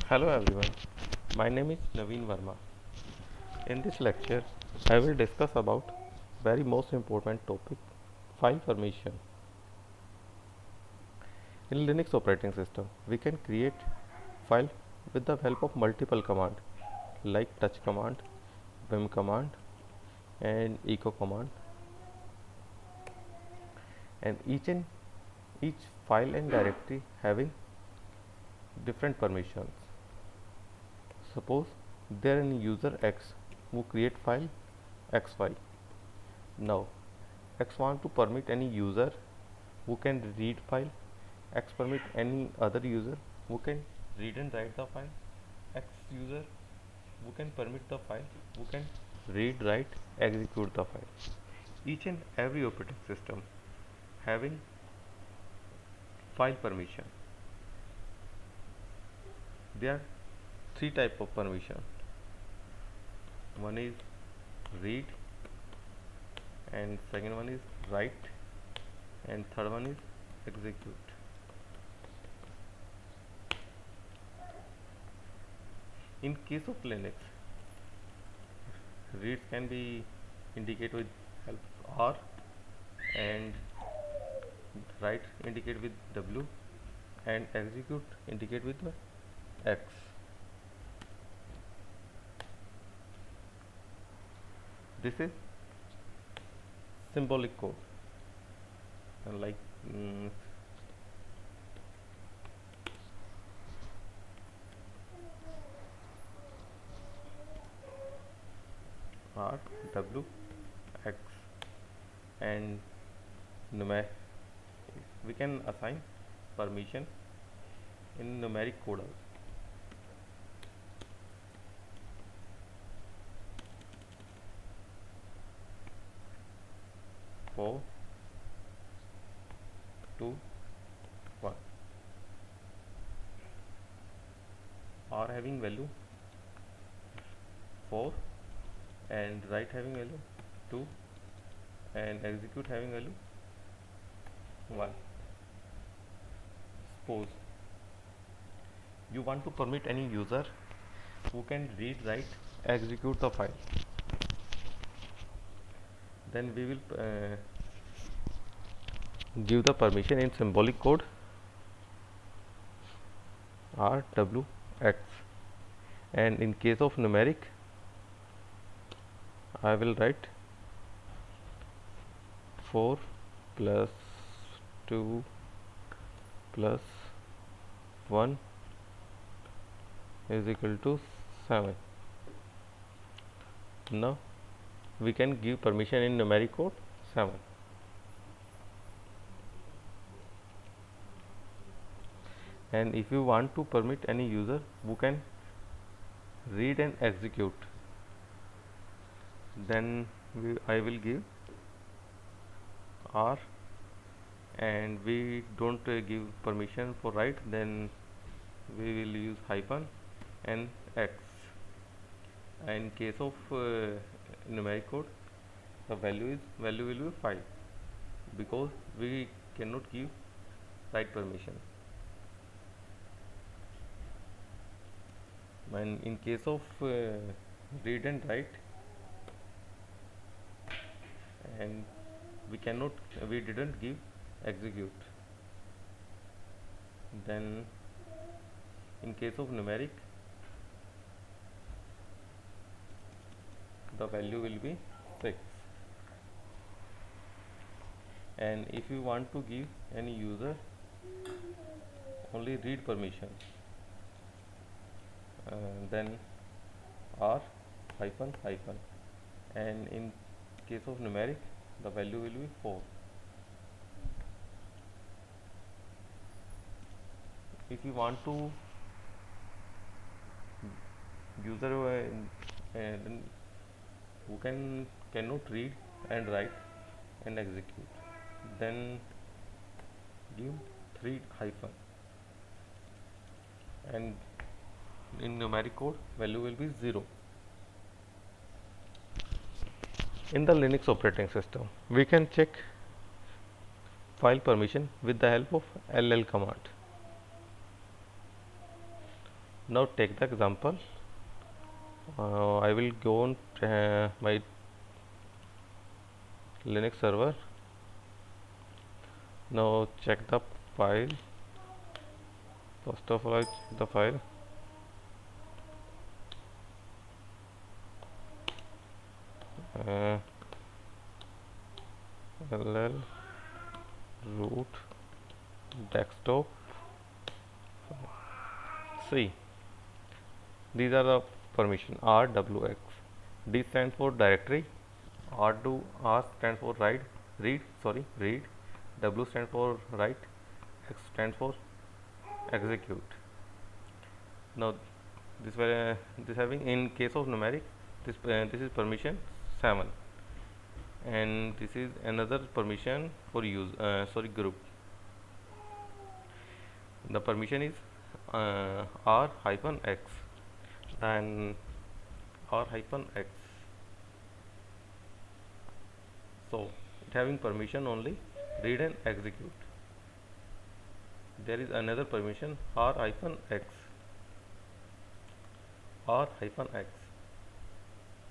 Hello everyone, my name is Naveen Verma. In this lecture, I will discuss about very most important topic, file permission. In Linux operating system, we can create file with the help of multiple command like touch command, vim command and echo command, and each file and directory having different permissions. Suppose there is user X who create file XY. Now X want to permit any user who can read file. X permit any other user who can read and write the file. X user who can permit the file, who can read, write, execute the file. Each and every operating system having file permission. There are three type of permission. One is read, and second one is write, and third one is execute. In case of Linux, read can be indicated with help R, and write indicate with W, and execute indicate with X. This is symbolic code, like R, W, X, and numeric. We can assign permission in numeric code also. 4, 2, 1. R having value 4 and write having value 2 and execute having value 1. Suppose you want to permit any user who can read, write, execute the file, then we will give the permission in symbolic code R, W, X, and in case of numeric I will write 4 plus 2 plus 1 is equal to 7. Now we can give permission in numeric code 7. And if you want to permit any user who can read and execute, then I will give R, and we don't give permission for write, then we will use hyphen and X. In case of numeric code, the value will be 5 because we cannot give write permission. And in case of read and write, and we didn't give execute, then in case of numeric the value will be 6. And if you want to give any user only read permission, then R hyphen hyphen, and in case of numeric the value will be 4. If you want to user who cannot read and write and execute, then give 3 hyphen, and in numeric code value will be 0. In the Linux operating system, we can check file permission with the help of ll command. Now take the example. I will go on my Linux server. Now check the file. First of all, I check the file. uh, ll root desktop. See, these are the permission RWX. D stands for directory. R stands for read. W stands for write. X stands for execute. Now this having, in case of numeric, this is permission 7, and this is another permission for group. The permission is r hyphen x, and r hyphen x. So it having permission only read and execute. There is another permission r hyphen x.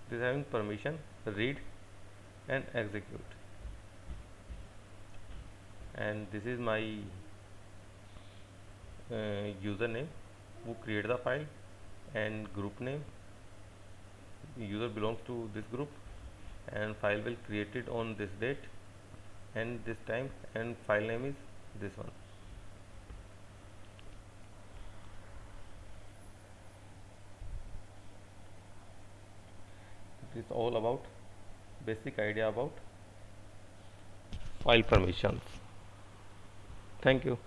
This having permission read and execute. And this is my username who create the file, and group name, user belongs to this group, and file will created on this date and this time, and file name is this one. It is all about basic idea about file permissions. Thank you.